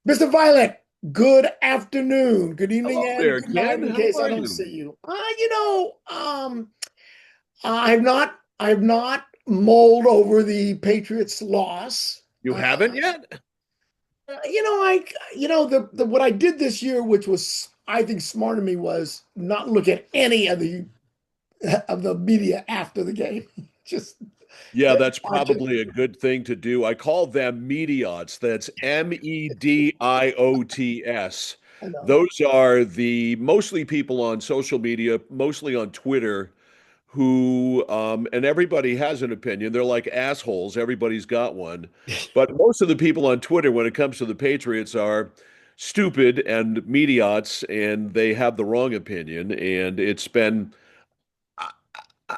Mr. Violet, good afternoon, good evening, Hello and there, good night Ken. in How case I are don't you? see you. I've not mulled over the Patriots' loss. You haven't yet? The what I did this year, which was I think smart of me, was not look at any of the media after the game. Just Yeah, that's watch it. probably a good thing to do. I call them mediots. That's Mediots. I know. Those are the mostly people on social media, mostly on Twitter, who, and everybody has an opinion. They're like assholes. Everybody's got one. But most of the people on Twitter, when it comes to the Patriots, are stupid and mediots, and they have the wrong opinion. And it's been. I,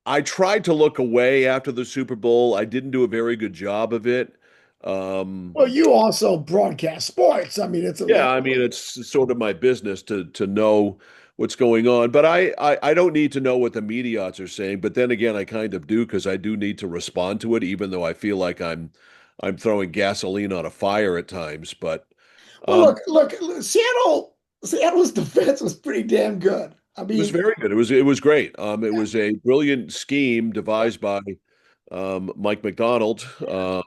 I tried to look away after the Super Bowl. I didn't do a very good job of it. Um, Well, you also broadcast sports. I mean, it's a yeah, little. I mean, it's sort of my business to know what's going on, but I don't need to know what the mediots are saying. But then again, I kind of do because I do need to respond to it, even though I feel like I'm throwing gasoline on a fire at times. But Well, um, look, Seattle's defense was pretty damn good. I it was mean, very good. It was great. It yeah, was a brilliant scheme yeah, devised by Mike McDonald, yeah.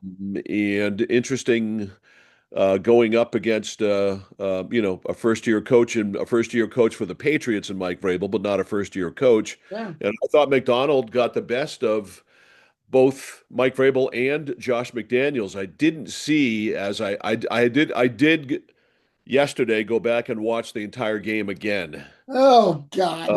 and interesting going up against a first-year coach and a first-year coach for the Patriots and Mike Vrabel, but not a first-year coach. Yeah. And I thought McDonald got the best of both Mike Vrabel and Josh McDaniels. I didn't see as I did yesterday go back and watch the entire game again, Oh God.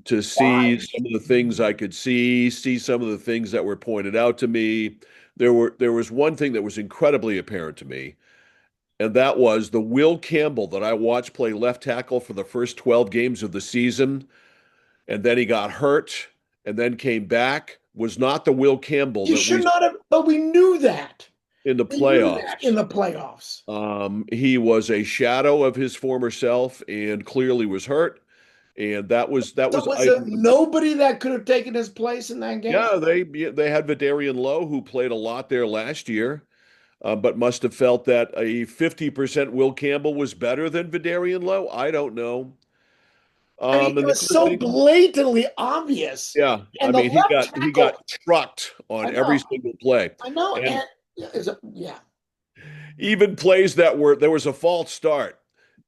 to see Why? some of the things I could see some of the things that were pointed out to me. There was one thing that was incredibly apparent to me, and that was the Will Campbell that I watched play left tackle for the first 12 games of the season, and then he got hurt and then came back, was not the Will Campbell You that should we not have, but we knew that. in the We knew that in playoffs. the playoffs. He was a shadow of his former self and clearly was hurt. And that So was was I there nobody that could have taken his place in that game? yeah, they had Vidarian Lowe who played a lot there last year, but must have felt that a 50% Will Campbell was better than Vidarian Lowe. I don't know. I mean, it And the was other so thing, blatantly obvious. yeah, I And the mean, he left got he got tackle, trucked I on every know, single play, I know, and and yeah, even plays that were there was a false start,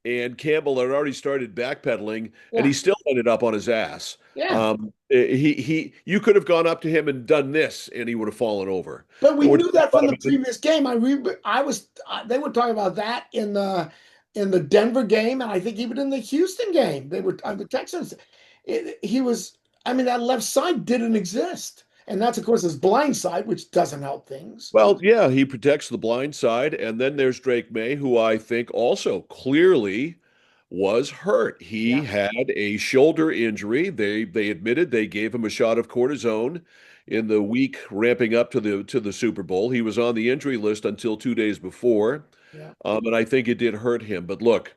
and Campbell had already started backpedaling, and yeah, he still ended up on his ass. yeah. You could have gone up to him and done this, and he would have fallen over. But we And we're knew talking that about from the him in previous game. I was, they were talking about that in the Denver game, and I think even in the Houston game, they were the Texans. He was, I mean, that left side didn't exist, and that's of course his blind side, which doesn't help things. well, yeah, he protects the blind side. And then there's Drake May, who I think also clearly was hurt. He Yeah, had a shoulder injury. They admitted they gave him a shot of cortisone yeah, in the week ramping up to the Super Bowl. He was on the injury list until 2 days before. yeah. And I think it did hurt him. But look,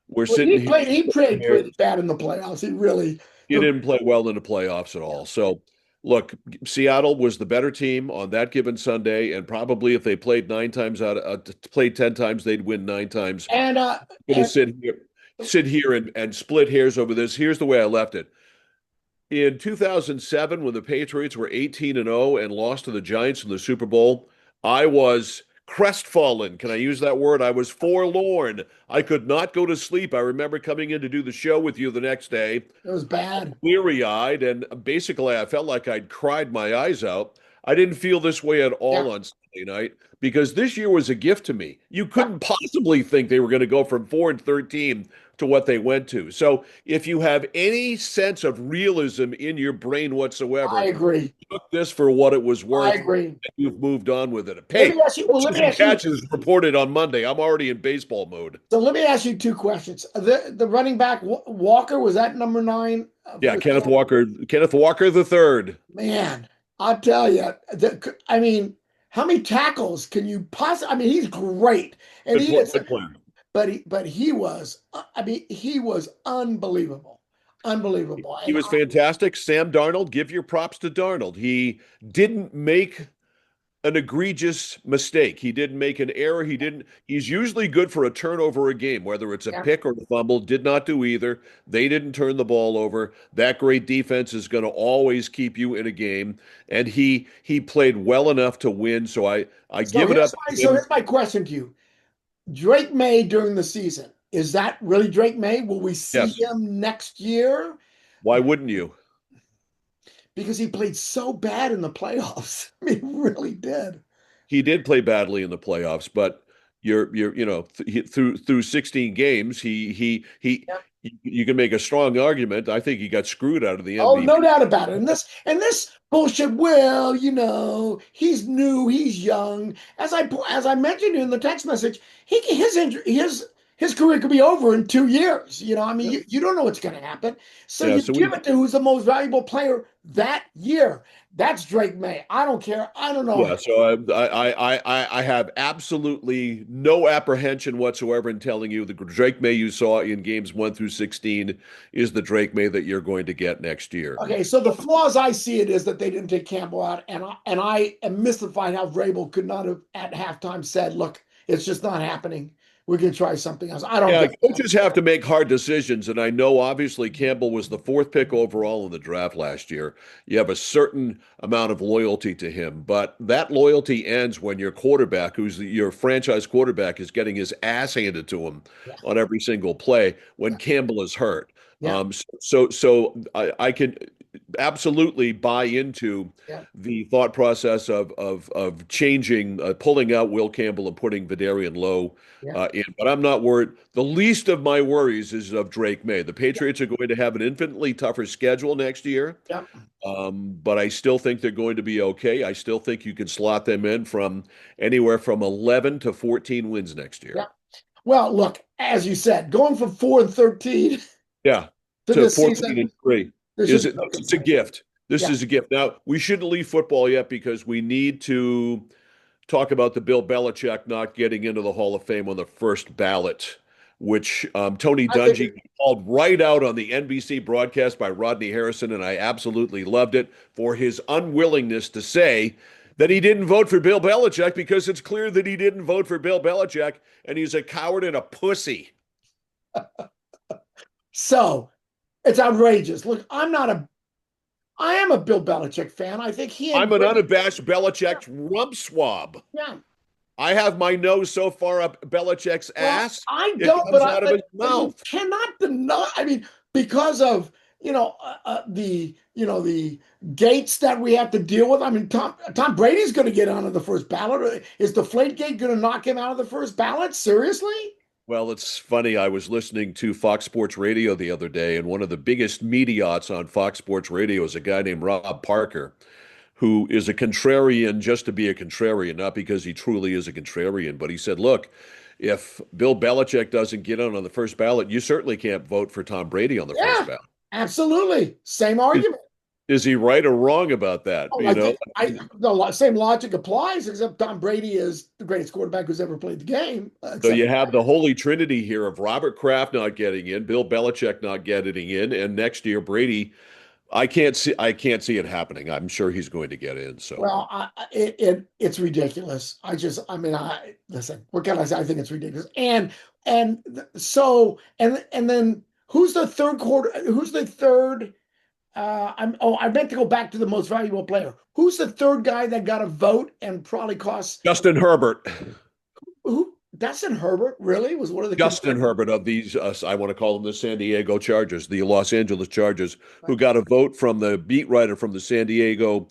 we're Well, sitting he played here. pretty bad in the playoffs. He really, He didn't play well in the playoffs at yeah. all. So, look, Seattle was the better team on that given Sunday, and probably if they played 9 times played 10 times, they'd win 9 times. And I'm going to and sit here and split hairs over this. Here's the way I left it. In 2007, when the Patriots were 18 and 0 and lost to the Giants in the Super Bowl, I was crestfallen. Can I use that word? I was forlorn. I could not go to sleep. I remember coming in to do the show with you the next day, it was bad. weary-eyed, and basically I felt like I'd cried my eyes out. I didn't feel this way at Yeah, all on Sunday night because this year was a gift to me. You yeah. couldn't possibly think they were going to go from 4-13 to what they went to. So if you have any sense of realism in your brain I whatsoever, agree. took this for what it was I worth, and agree. you've moved on with it. Let me Hey, ask you. Well, let horses me and ask you. catches reported on Monday. I'm already in baseball mode. So let me ask you two questions. The running back Walker, was that number nine? Yeah, Kenneth Walker the third. Man, I'll tell you. I mean, how many tackles can you possibly? I mean, he's great, and he is. Good player. But he was. I mean, he was unbelievable, unbelievable. He And was fantastic. Sam Darnold, give your props to Darnold. He didn't make an egregious mistake. He didn't make an error. He's usually good for a turnover a game, whether it's a Yeah. pick or a fumble. Did not do either. They didn't turn the ball over. That great defense is going to always keep you in a game. And he played well enough to win. So I So give it up to him. here's my question to you. Drake May during the season, is that really Drake May? Will we see Yes. him next year? Why wouldn't you? Because he played so bad in the playoffs. I mean, he really did. He did play badly in the playoffs, but through 16 games, Yeah. you can make a strong argument. I think he got screwed out of the Oh, no MVP. doubt about it. And this bullshit. Well, he's new, he's young. As I mentioned in the text message, his career could be over in 2 years. I mean, Yeah. you don't know what's going to happen. So Yeah, you so give we it to who's the most valuable player that year. That's Drake May. I don't care. I don't know. Yeah, so I have absolutely no apprehension whatsoever in telling you the Drake May you saw in games 1 through 16 is the Drake May that you're going to get next year. Okay, so the flaws I see it is that they didn't take Campbell out, and I am mystified how Vrabel could not have at halftime said, "Look, it's just not happening. We're going to try something else." I don't Yeah, get that. coaches have to make hard decisions, and I know obviously Campbell was the fourth pick overall in the draft last year. You have a certain amount of loyalty to him, but that loyalty ends when your quarterback, your franchise quarterback, is getting his ass handed to him Yeah, on every single play when yeah, Campbell is hurt. yeah, So I can absolutely buy into yeah, the thought process of changing, pulling out Will Campbell and putting Vidarian Lowe yeah, in. But I'm not worried. The least of my worries is of Drake May. The Patriots are going to have an infinitely tougher schedule next year, yeah, but I still think they're going to be okay. I still think you can slot them in from anywhere from 11 to 14 wins next year. yeah. Well, look, as you said, going from 4-13 Yeah, to to this 14 season, and 3 there should is be it? no It's a complaint. gift. This Yeah, is a gift. Now we shouldn't leave football yet because we need to talk about the Bill Belichick not getting into the Hall of Fame on the first ballot, which Tony I think Dungy called right out on the NBC broadcast by Rodney Harrison, and I absolutely loved it for his unwillingness to say that he didn't vote for Bill Belichick because it's clear that he didn't vote for Bill Belichick, and he's a coward and a pussy. so. It's outrageous. Look, I am a Bill Belichick fan. I think he and I'm an Brady. unabashed Belichick rump swab. Yeah. I have my nose so far up Belichick's Well, ass, I it don't, comes out of his but you mouth. cannot deny. I mean, because of the gates that we have to deal with. I mean, Tom Brady's going to get onto the first ballot. Is the Gate going to knock him out of the first ballot? Seriously? Well, it's funny. I was listening to Fox Sports Radio the other day, and one of the biggest mediots on Fox Sports Radio is a guy named Rob Parker, who is a contrarian just to be a contrarian, not because he truly is a contrarian. But he said, look, if Bill Belichick doesn't get on the first ballot, you certainly can't vote for Tom Brady on the first Yeah, ballot. absolutely. Same Is, argument. is he right or wrong about that? Oh, I think the same logic applies, except Tom Brady is the greatest quarterback who's ever played the game. So Except you have the holy trinity here of Robert Kraft not getting in, Bill Belichick not getting in, and next year Brady. I can't see it happening. I'm sure he's going to get in. So well, it's ridiculous. I mean, listen. What can I say? I think it's ridiculous. And then who's the third quarter? Who's the third? I meant to go back to the most valuable player. Who's the third guy that got a vote and probably costs Justin Herbert. who? Dustin Herbert really was one of the Justin contenders. Herbert of these, I want to call them the San Diego Chargers, the Los Angeles Chargers, who got a vote from the beat writer from the San Diego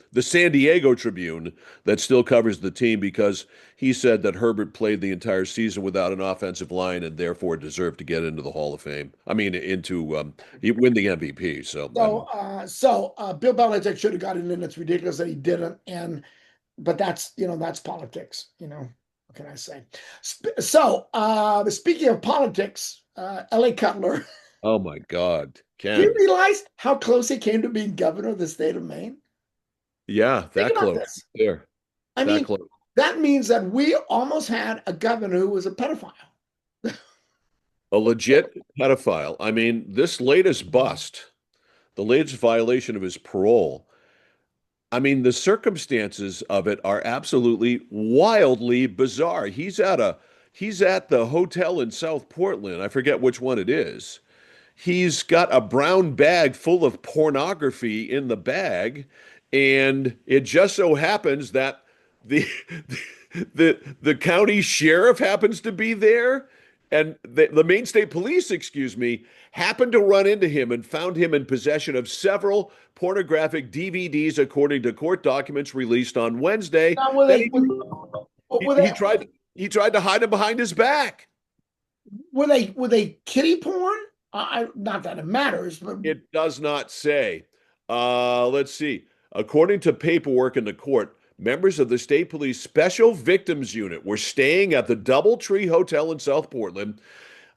Tribune that still covers the team because he said that Herbert played the entire season without an offensive line and therefore deserved to get into the Hall of Fame. I mean, he win the MVP. So Bill Belichick should have gotten in. It's ridiculous that he didn't. But that's politics. What can I say? Speaking of politics, Eliot Cutler. oh my God, Do you Ken. realize how close he came to being governor of the state of Maine? Yeah, Think that about close this. there, I that mean, close. that means that we almost had a governor who was a pedophile. A legit pedophile. I mean, this latest bust, the latest violation of his parole. I mean, the circumstances of it are absolutely wildly bizarre. He's at the hotel in South Portland. I forget which one it is. He's got a brown bag full of pornography in the bag, and it just so happens that the the county sheriff happens to be there, and the Maine State Police, excuse me, happened to run into him and found him in possession of several pornographic DVDs, according to court documents released on Wednesday. Now, That were they, he tried to hide them behind his back. were they kiddie porn? Not that it matters, but It does not say. Let's see. According to paperwork in the court, members of the State Police Special Victims Unit were staying at the Doubletree Hotel in South Portland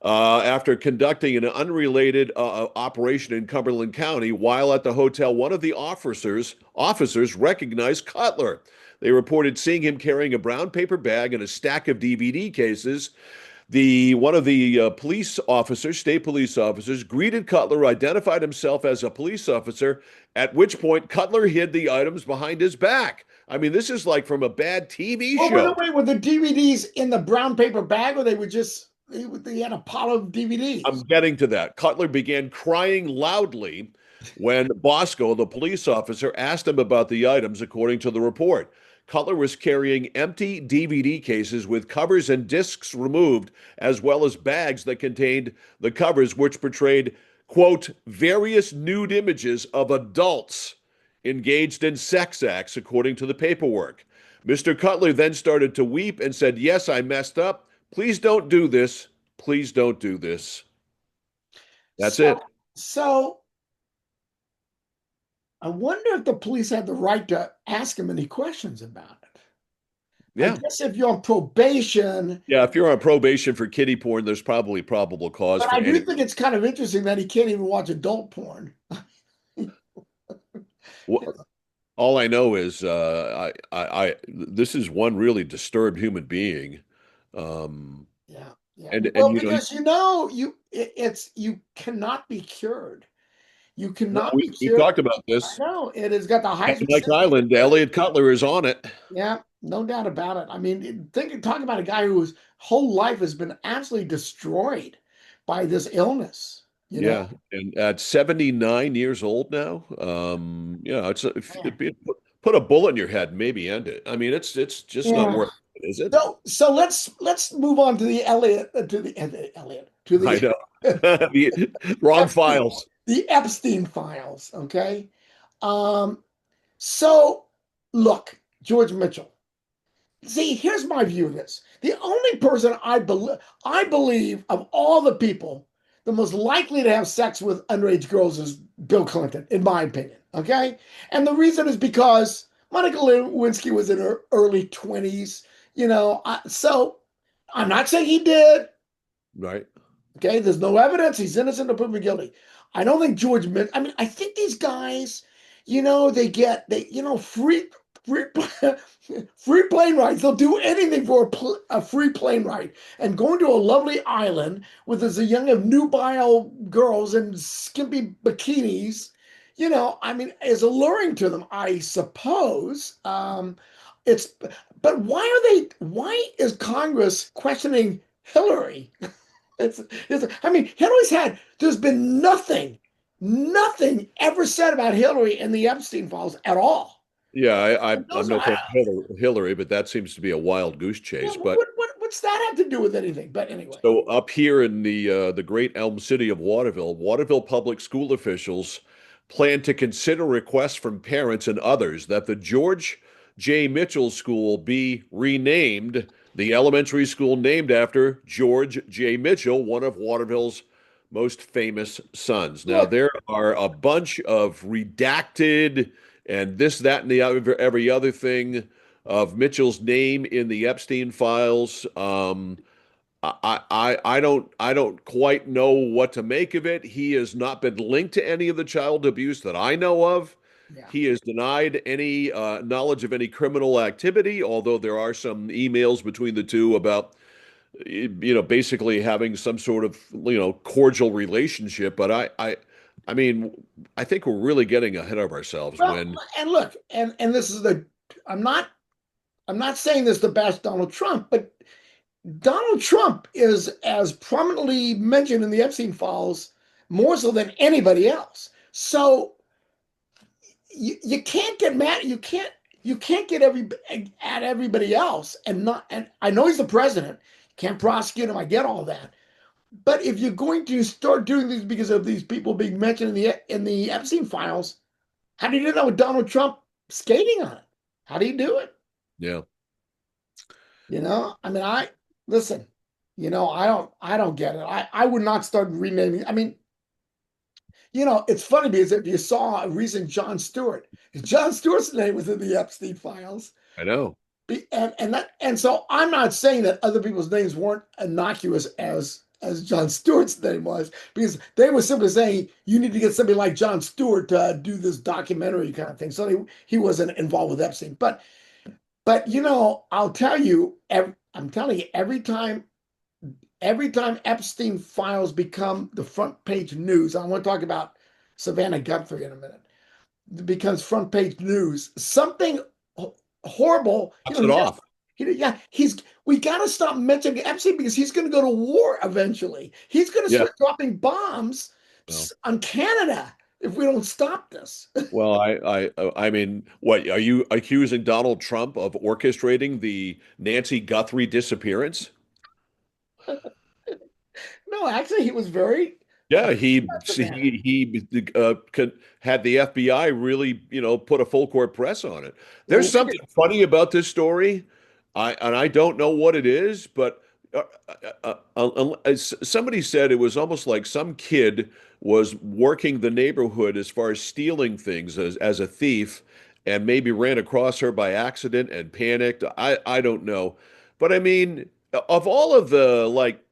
after conducting an unrelated operation in Cumberland County. While at the hotel, one of the officers recognized Cutler. They reported seeing him carrying a brown paper bag and a stack of DVD cases. The one of the state police officers, greeted Cutler, identified himself as a police officer, at which point Cutler hid the items behind his back. I mean, this is like from a bad TV oh, show. were the DVDs in the brown paper bag, or they were just they had a pile of DVDs? I'm getting to that. Cutler began crying loudly when Bosco, the police officer, asked him about the items, according to the report. Cutler was carrying empty DVD cases with covers and discs removed, as well as bags that contained the covers, which portrayed, quote, various nude images of adults engaged in sex acts, according to the paperwork. Mr. Cutler then started to weep and said, yes, I messed up. Please don't do this. Please don't do this. That's So, it. so I wonder if the police had the right to ask him any questions about it. I Yeah. guess if you're on probation, Yeah. If you're on probation for kiddie porn, there's probably probable cause but for I do any. think it's kind of interesting that he can't even watch adult porn. All I know is this is one really disturbed human being. Yeah, yeah. And Well, because it's you cannot be cured. You no, cannot be we cured. talked about I this. know it has got the Heisman Mike syndrome. Island, Eliot Cutler is on it. Yeah, no doubt about it. I mean, talk about a guy whose whole life has been absolutely destroyed by this illness. You know, Yeah, and at 79 years old now, yeah, man. put a bullet in your head, and maybe end it. I mean, it's just not Yeah. worth it, is it? So let's move on to the Elliot Elliot to I the know. The wrong Epstein, files. the Epstein files. Okay. Um. So look, George Mitchell. See, here's my view of this. The only person I believe of all the people, the most likely to have sex with underage girls is Bill Clinton, in my opinion. Okay, and the reason is because Monica Lewinsky was in her early 20s. So I'm not saying he did. Right. Okay, there's no evidence. He's innocent or proven guilty. I don't think George. I mean, I think these guys, they get free free plane rides. They'll do anything for a free plane ride. And going to a lovely island with as a young of nubile girls in skimpy bikinis, I mean, is alluring to them, I suppose. It's but why is Congress questioning Hillary? I mean, there's been nothing ever said about Hillary in the Epstein files at all. Yeah, And I'm those no are, fan of Hillary, but that seems to be a wild goose yeah, chase. But what's that have to do with anything? But anyway, so up here in the great Elm City of Waterville public school officials plan to consider requests from parents and others that the George J. Mitchell School be renamed, the elementary school named after George J. Mitchell, one of Waterville's most famous sons. Now, look, there are a bunch of redacted and this, that, and the other, every other thing of Mitchell's name in the Epstein files. I don't quite know what to make of it. He has not been linked to any of the child abuse that I know of. yeah. He has denied any knowledge of any criminal activity, although there are some emails between the two about, basically having some sort of, cordial relationship. But I mean, I think we're really getting ahead of ourselves Well, when, and look, and this is the I'm not I'm not saying this to bash Donald Trump, but Donald Trump is as prominently mentioned in the Epstein files more so than anybody else. So you can't get mad. You can't get at everybody else and not. And I know he's the president. Can't prosecute him. I get all that. But if you're going to start doing these because of these people being mentioned in the Epstein files, how do you do that with Donald Trump skating on it? How do you do it? yeah, I mean, I listen. I don't get it. I would not start renaming. I mean, it's funny because if you saw a recent John Stewart's name was in the Epstein files. I know. And so I'm not saying that other people's names weren't innocuous as John Stewart's name was, because they were simply saying you need to get somebody like John Stewart to do this documentary kind of thing. So he wasn't involved with Epstein. But I'll tell you, I'm telling you, every time Epstein files become the front page news, I want to talk about Savannah Guthrie in a minute. It becomes front page news. Something horrible. Pops it off. Yeah, we got to stop mentioning Epstein because he's going to go to war eventually. He's going to Yeah. start dropping bombs Well, on Canada if we don't stop this. well, I mean, what are you accusing Donald Trump of orchestrating the Nancy Guthrie disappearance? No, actually, he was very Yeah, Savannah. had the FBI really, put a full court press on it. There's Well, something funny about this story. I don't know what it is, but somebody said it was almost like some kid was working the neighborhood as far as stealing things as a thief, and maybe ran across her by accident and panicked. I don't know, but I mean, of all of the like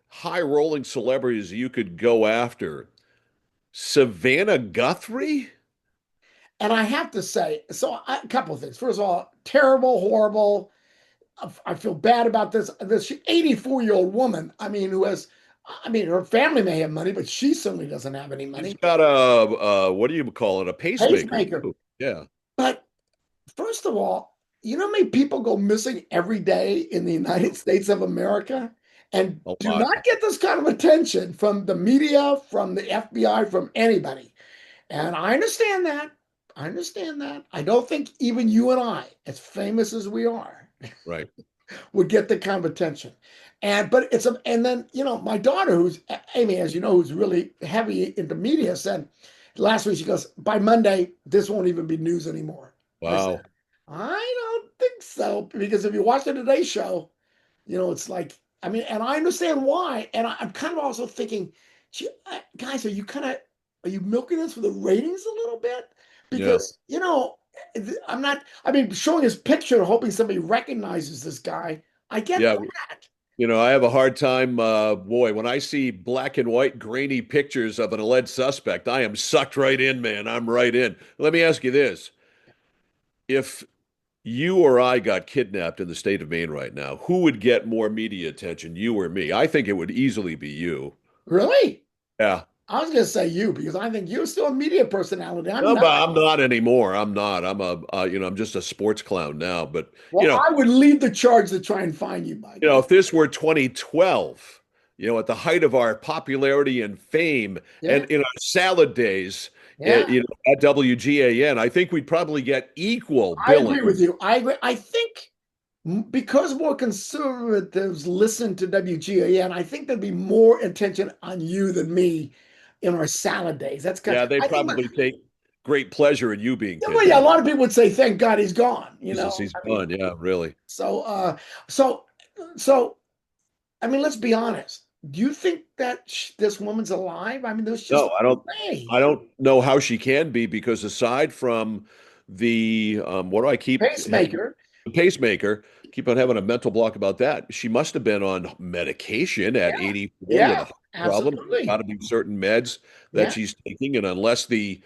high rolling celebrities you could go after, Savannah Guthrie? and I have to say, a couple of things. First of all, terrible, horrible. I feel bad about this 84-year-old woman. I mean, her family may have money, but she certainly doesn't have any She's money. got a what do you call it? A pacemaker Pacemaker. too. Yeah, But first of all, you know how many people go missing every day in the United States of America and a do lot. not get this kind of attention from the media, from the FBI, from anybody. And I understand that. I understand that. I don't think even you and I, as famous as we are, Right. would get the kind of attention. And then my daughter, who's Amy, as you know, who's really heavy into media, said last week, she goes, by Monday this won't even be news anymore. I said, Wow. I don't think so, because if you watch the Today Show, it's like, I mean, and I understand why. And I'm kind of also thinking, guys, are you milking this for the ratings a little bit? Yeah. Because, I mean, showing his picture, hoping somebody recognizes this guy. I get Yeah. that. I have a hard time, boy, when I see black and white grainy pictures of an alleged suspect, I am sucked right in, man. I'm right in. Let me ask you this. If you or I got kidnapped in the state of Maine right now, who would get more media attention, you or me? I think it would easily be you. Really? Yeah. I was going to say you because I think you're still a media personality. I'm No, not. but I'm not anymore. I'm not. I'm just a sports clown now. But, Well, I would lead the charge to try and find you, by God. if this were 2012, at the height of our popularity and fame and Yeah. in our salad days, Yeah. at WGAN, I think we'd probably get equal I agree billing. with you. I agree. I think because more conservatives listen to WGAN, I think there'd be more attention on you than me in our salad days. That's kind. Yeah, they I think. probably take great pleasure in you being Well, yeah, a kidnapped. lot of people would say, "Thank God he's gone." Jesus, he's I mean, gone. Yeah, really. so, so, so. I mean, let's be honest. Do you think that this woman's alive? I mean, there's just No, I don't. no way. I don't know how she can be because aside from the what do I keep having Pacemaker. the pacemaker, keep on having a mental block about that. She must have been on medication at Yeah. 84 with a Yeah. heart problem. Got Absolutely. to be certain meds that Yeah. she's taking, and unless the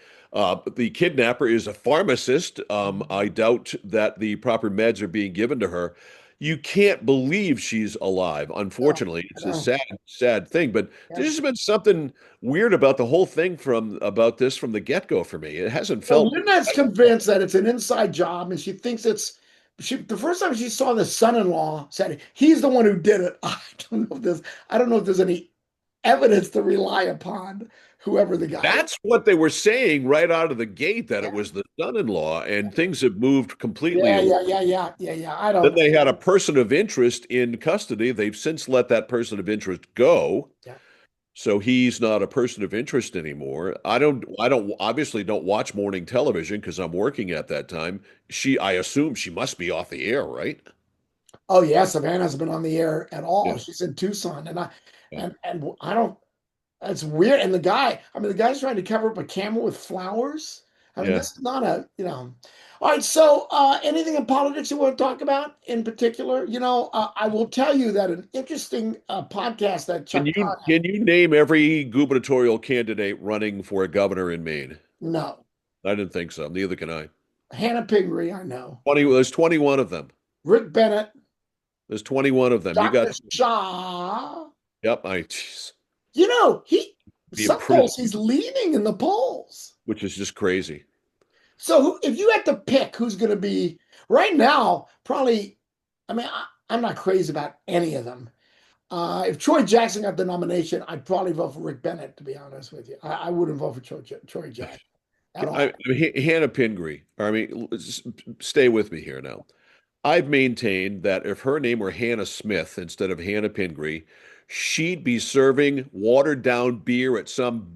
kidnapper is a pharmacist, I doubt that the proper meds are being given to her. you can't believe she's alive. No, Unfortunately, I it's a know. sad, sad thing. But Yes. there's been something weird about the whole thing from about this from the get-go for me. It hasn't So felt Lynette's convinced that it's an inside job, and she thinks it's she. The first time she saw the son-in-law said he's the one who did it. I don't know if there's any evidence to rely upon. Whoever the guy is. that's what they were saying right out of the gate, that it Yeah, was the son-in-law, and things have moved completely yeah, away. yeah, yeah, yeah, yeah, yeah. I don't Then know. they had a person of interest in custody. They've since let that person of interest go. Yeah. So he's not a person of interest anymore. I don't obviously don't watch morning television because I'm working at that time. I assume she must be off the air, right? Oh yeah, Savannah's been on the air at all. Yeah. She's in Tucson, and I Yeah. and I don't. That's weird. And the guy, I mean, the guy's trying to cover up a camel with flowers. I mean, Yeah. this is not a. All right. So, anything in politics you want to talk about in particular? I will tell you that an interesting podcast that Can Chuck you Todd had. can you name every gubernatorial candidate running for a governor in Maine? No, I didn't think so. Neither can I. Hannah Pingree, I know. 20, there's 21 of them. Rick Bennett, There's 21 of them. You Dr. got, Shaw. yep, jeez, He be some imprisoned, polls he's leading in the polls. which is just crazy. So, if you had to pick who's going to be right now, probably, I mean, I'm not crazy about any of them. If Troy Jackson got the nomination, I'd probably vote for Rick Bennett, to be honest with you. I wouldn't vote for Troy Jackson at all. Hannah Pingree, stay with me here now. I've maintained that if her name were Hannah Smith instead of Hannah Pingree, she'd be serving watered down beer at some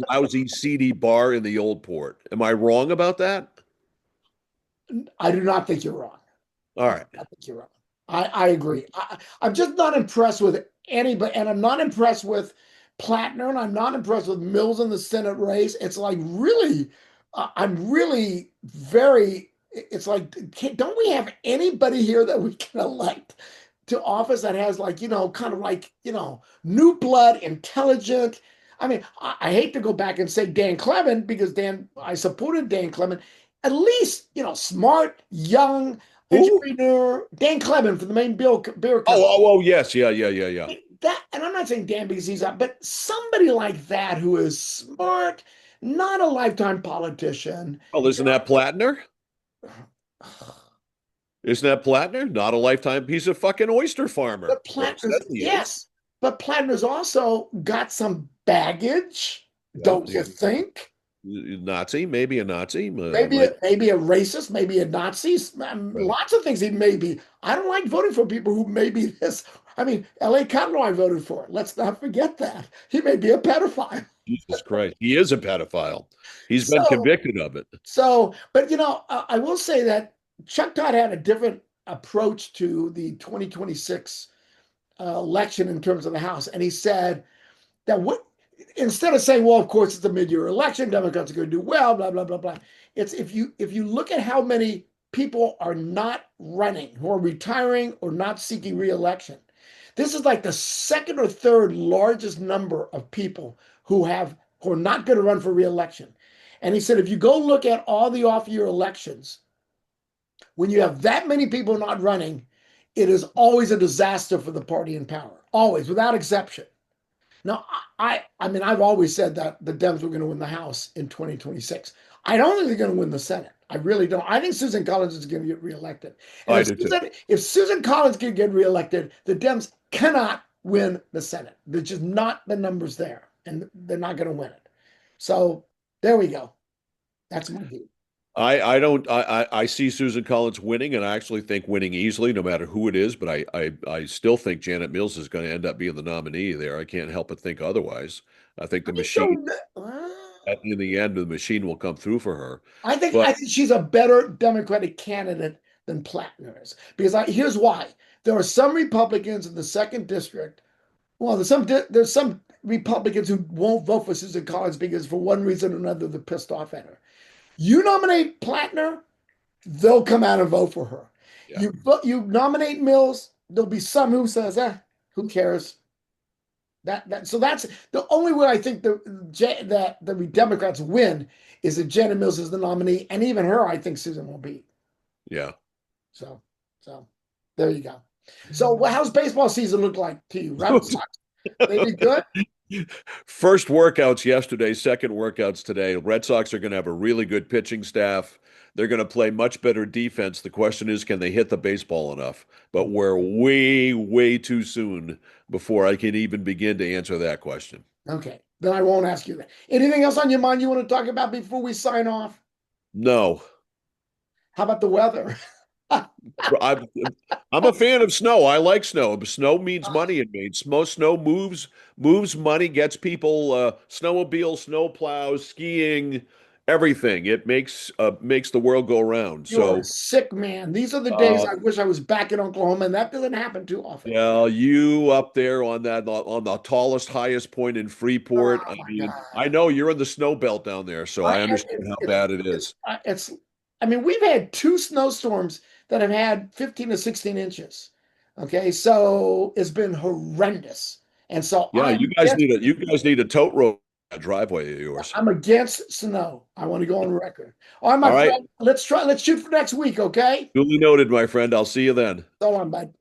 lousy, seedy bar in the old port. Am I wrong about that? I do not think you're wrong. All I right. think you're wrong. I agree. I'm just not impressed with anybody, and I'm not impressed with Plattner, and I'm not impressed with Mills in the Senate race. It's like really, I'm really very. It's like, don't we have anybody here that we can elect to office that has like kind of like new blood, intelligent. I mean, I hate to go back and say Dan Clement because I supported Dan Clement. At least smart, young Who? entrepreneur, Dan Clement for the main beer Oh, company. oh, oh, yes. Yeah, yeah, yeah, yeah. That, and I'm not saying Dan because he's up, but somebody like that who is smart, not a lifetime politician. Well, isn't that Plattner? Isn't that Plattner? Not a lifetime. He's a fucking oyster farmer. But Or Plattner's, says he is. yes, but Plattner's also got some baggage, Yeah, don't you yeah. think? Nazi, maybe a Nazi. Might. Maybe a racist, maybe a Nazi. Lots of things he may be. I don't like voting for people who may be this. I mean, Eliot Cutler I voted for. Let's not forget that. He may be a pedophile. Jesus Christ. He is a pedophile. He's been So, convicted of it. but I will say that Chuck Todd had a different approach to the 2026 election in terms of the House. And he said that instead of saying, well, of course, it's a mid-year election, Democrats are going to do well, blah, blah, blah, blah. It's if you look at how many people are not running, who are retiring or not seeking reelection, this is like the second or third largest number of people who are not going to run for reelection. And he said, if you go look at all the off-year elections, when you have that many people not running, it is always a disaster for the party in power, always, without exception. Now, I mean, I've always said that the Dems were going to win the House in 2026. I don't think they're going to win the Senate. I really don't. I think Susan Collins is going to get reelected. And I do too. If Susan Collins can get reelected, the Dems cannot win the Senate. There's just not the numbers there, and they're not going to win it. So there we go. That's my view. I don't I see Susan Collins winning, and I actually think winning easily, no matter who it is. But I still think Janet Mills is going to end up being the nominee there. I can't help but think otherwise. I think the I machine don't. in the end, the machine will come through for her. I But think she's a better Democratic candidate than Plattner is because here's why: there are some Republicans in the second district. Well, there's some Republicans who won't vote for Susan Collins because for one reason or another they're pissed off at her. You nominate Plattner, they'll come out and vote for her. yeah, You nominate Mills, there'll be some who says, who cares? So that's the only way I think that the Democrats win is if Janet Mills is the nominee, and even her, I think Susan will beat. yeah. So There you go. So, how's baseball season look like to you? Red Sox, they did good. First workouts yesterday, second workouts today. Red Sox are going to have a really good pitching staff. They're going to play much better defense. The question is, can they hit the baseball enough? But we're way, way too soon before I can even begin to answer that question. Okay, then I won't ask you that. Anything else on your mind you want to talk about before we sign off? No, How about the weather? I'm I'm a fan of snow. I like snow. Snow means money in Maine. Snow moves money, gets people snowmobile, snow plows, skiing, everything. It makes the world go round. You are a So sick man. These are the days uh, I wish I was back in Oklahoma, and that doesn't happen too often. yeah, you up there on that on the tallest, highest point in Freeport. Oh I my mean, God. I know you're in the snow belt down there, so I I understand it's how it's bad it it's is. it's I mean, we've had two snowstorms that have had 15 to 16 inches. Okay, so it's been horrendous. And so Yeah, you guys need a tote road driveway of yours. I'm against snow. I want to go on record. All right, my All right. friend, let's shoot for next week, okay? Duly noted, my friend. I'll see you then. So long, bud.